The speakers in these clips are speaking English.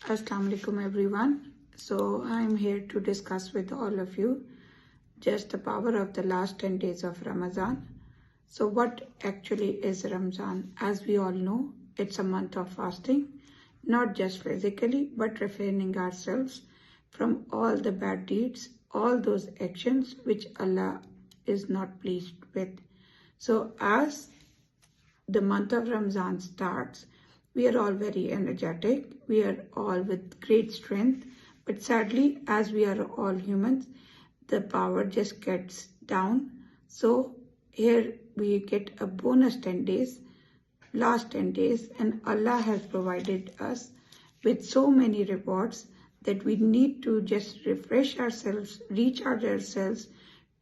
Assalamu alaikum everyone. So I'm here to discuss with all of you just the power of the last 10 days of Ramadan. So what actually is Ramadan? As we all know, it's a month of fasting, not just physically, but refraining ourselves from all the bad deeds, all those actions which Allah is not pleased with. So as the month of Ramadan starts, we are all very energetic, we are all with great strength, but sadly, as we are all humans, the power just gets down. So here we get a bonus 10 days, last 10 days, and Allah has provided us with so many rewards that we need to just refresh ourselves, recharge ourselves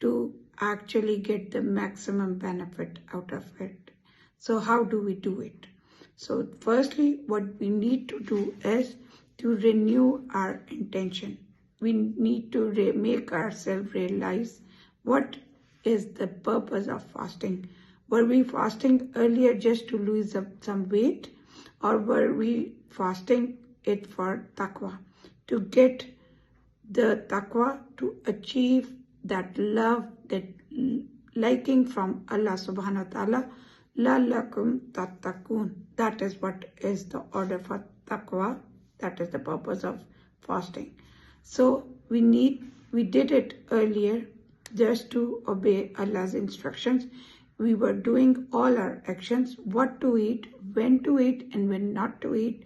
to actually get the maximum benefit out of it. So how do we do it? So firstly, what we need to do is to renew our intention. We need to make ourselves realize what is the purpose of fasting. Were we fasting earlier just to lose some weight, or were we fasting it for taqwa? To get the taqwa, to achieve that love, that liking from Allah subhanahu wa ta'ala, la'allakum tattaqun. That is what is the order for taqwa. That is the purpose of fasting. So we did it earlier just to obey Allah's instructions. We were doing all our actions, what to eat, when to eat and when not to eat,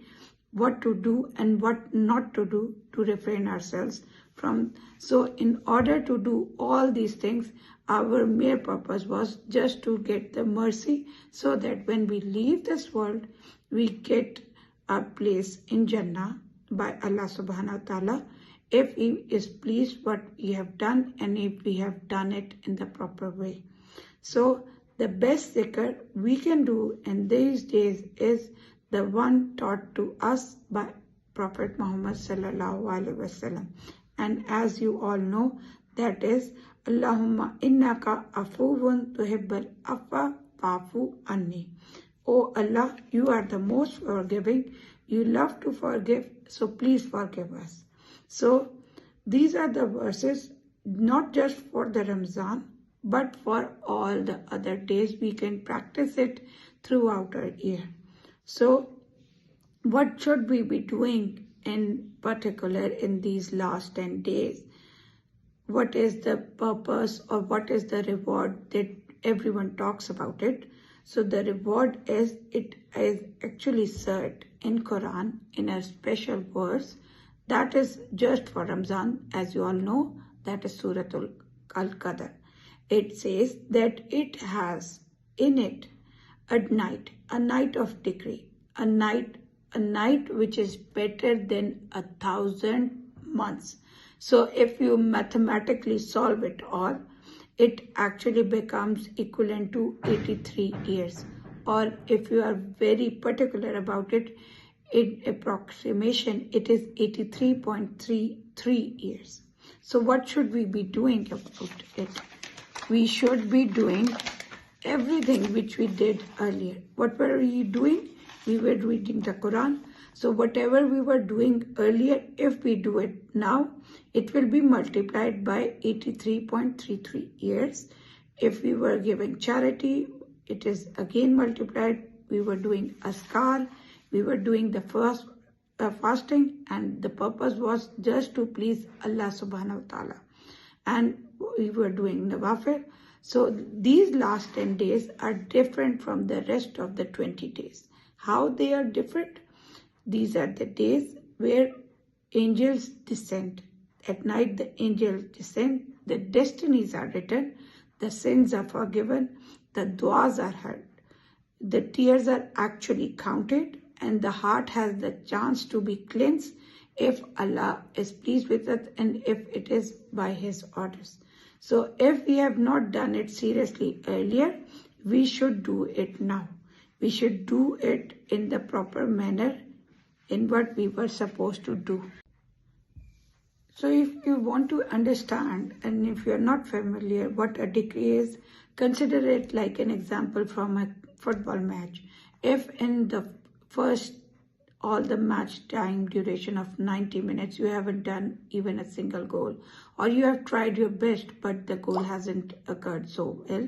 what to do and what not to do to refrain ourselves from. So in order to do all these things, our mere purpose was just to get the mercy so that when we leave this world, we get a place in Jannah by Allah subhanahu wa ta'ala if He is pleased what we have done and if we have done it in the proper way. So the best zikr we can do in these days is the one taught to us by Prophet Muhammad sallallahu alaihi wasallam. And as you all know, that is Allahumma innaka afuwun tuhibbal afwa fa'fu anni. Oh Allah, you are the most forgiving. You love to forgive, so please forgive us. So these are the verses, not just for the Ramzan, but for all the other days. We can practice it throughout our year. So what should we be doing in particular in these last 10 days? What is the purpose or what is the reward that everyone talks about it? So the reward is, it is actually said in Quran in a special verse that is just for Ramzan. As you all know, that is Surah Al-Qadr. It says that it has in it a night of decree, a night which is better than 1,000 months. So if you mathematically solve it all, it actually becomes equivalent to 83 years. Or if you are very particular about it, in approximation, it is 83.33 years. So what should we be doing about it? We should be doing everything which we did earlier. What were we doing? We were reading the Quran. So whatever we were doing earlier, if we do it now, it will be multiplied by 83.33 years. If we were giving charity, it is again multiplied. We were doing askar, we were doing the first fasting, and the purpose was just to please Allah subhanahu wa ta'ala. And we were doing nawafil. So these last 10 days are different from the rest of the 20 days. How they are different? These are the days where angels descend. At night the angels descend, the destinies are written, the sins are forgiven, the du'as are heard, the tears are actually counted, and the heart has the chance to be cleansed if Allah is pleased with it and if it is by His orders. So if we have not done it seriously earlier, we should do it now. We should do it in the proper manner, in what we were supposed to do. So if you want to understand, and if you're not familiar what a decree is, consider it like an example from a football match. If in the first all the match time duration of 90 minutes, you haven't done even a single goal, or you have tried your best but the goal hasn't occurred so well,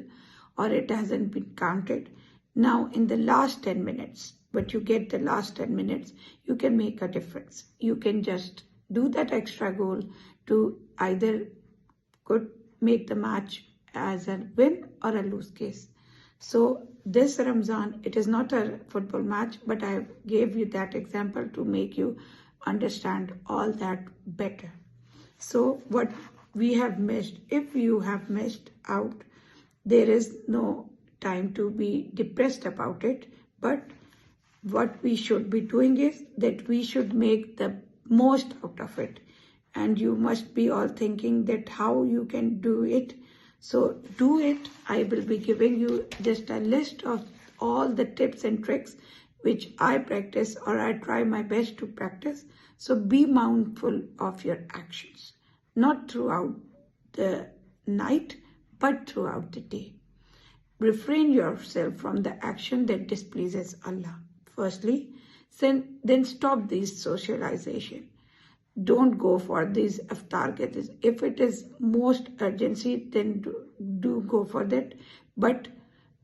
or it hasn't been counted. Now in the last 10 minutes, but you get the last 10 minutes, you can make a difference. You can just do that extra goal to either could make the match as a win or a lose case. So this Ramzan, it is not a football match, but I gave you that example to make you understand all that better. So what we have missed, if you have missed out, there is no time to be depressed about it, but what we should be doing is that we should make the most out of it. And you must be all thinking that how you can do it. So do it. I will be giving you just a list of all the tips and tricks which I practice, or I try my best to practice. So be mindful of your actions, not throughout the night, but throughout the day. Refrain yourself from the action that displeases Allah. Firstly, then stop this socialization. Don't go for these iftar gatherings. If it is most urgency, then do go for that. But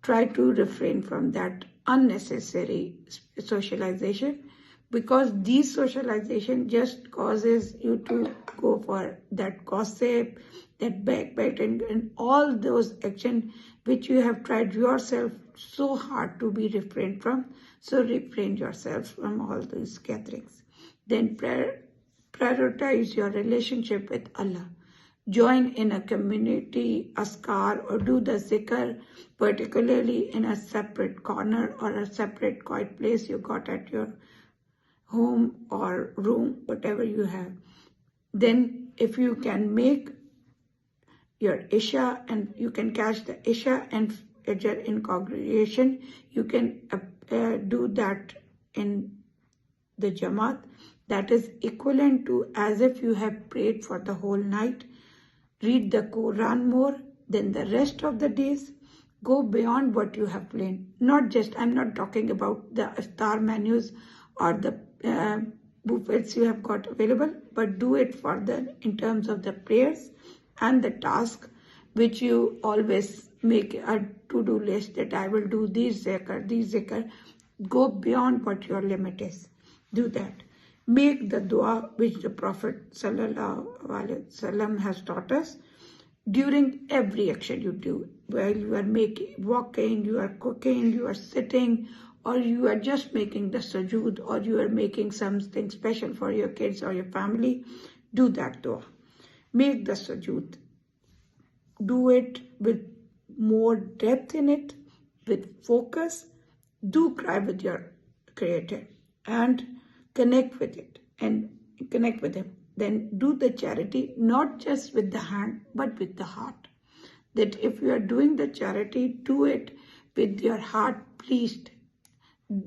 try to refrain from that unnecessary socialization, because these socialization just causes you to go for that gossip, that backbiting, and all those actions which you have tried yourself so hard to be refrained from. So refrain yourself from all these gatherings. Then prioritize your relationship with Allah. Join in a community askar or do the zikr, particularly in a separate corner or a separate quiet place you got at your home or room, whatever you have. Then if you can make your Isha and you can catch the Isha and Fajr in congregation, you can do that in the Jamaat. That is equivalent to as if you have prayed for the whole night. Read the Quran more than the rest of the days. Go beyond what you have planned. I'm not talking about the iftar menus or the buffets you have got available, but do it further in terms of the prayers and the task which you always make a to-do list that I will do these zikr. Go beyond what your limit is. Do that. Make the dua which the Prophet ﷺ has taught us during every action you do. While you are walking, you are cooking, you are sitting, or you are just making the sujood, or you are making something special for your kids or your family, do that dua. Make the sujood. Do it with more depth in it, with focus. Do cry with your Creator and connect with it and connect with Him. Then do the charity, not just with the hand, but with the heart. That if you are doing the charity, do it with your heart pleased.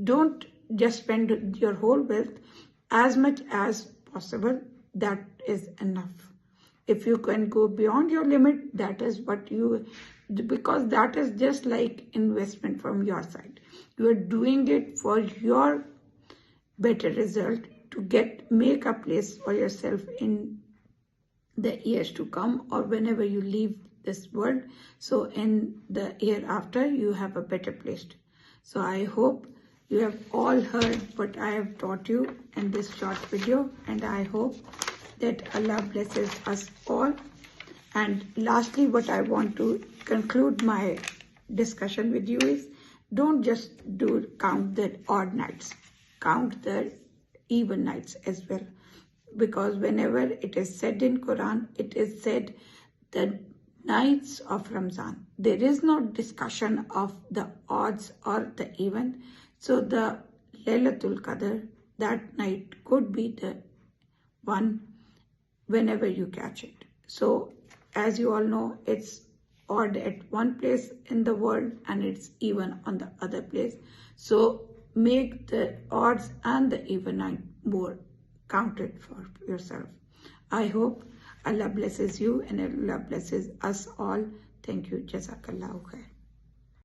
Don't just spend your whole wealth. As much as possible, that is enough. If you can go beyond your limit, that is what you, because that is just like investment from your side. You are doing it for your better result, to make a place for yourself in the years to come, or whenever you leave this world. So in the year after, you have a better place. So I hope you have all heard what I have taught you in this short video, and I hope that Allah blesses us all. And lastly, what I want to conclude my discussion with you is, don't just count the odd nights, count the even nights as well. Because whenever it is said in Quran, it is said the nights of Ramzan. There is no discussion of the odds or the even. So the Laylatul Qadr, that night could be the one whenever you catch it. So as you all know, it's odd at one place in the world and it's even on the other place. So make the odds and the even night more counted for yourself. I hope Allah blesses you and Allah blesses us all. Thank you. Jazakallahu khair.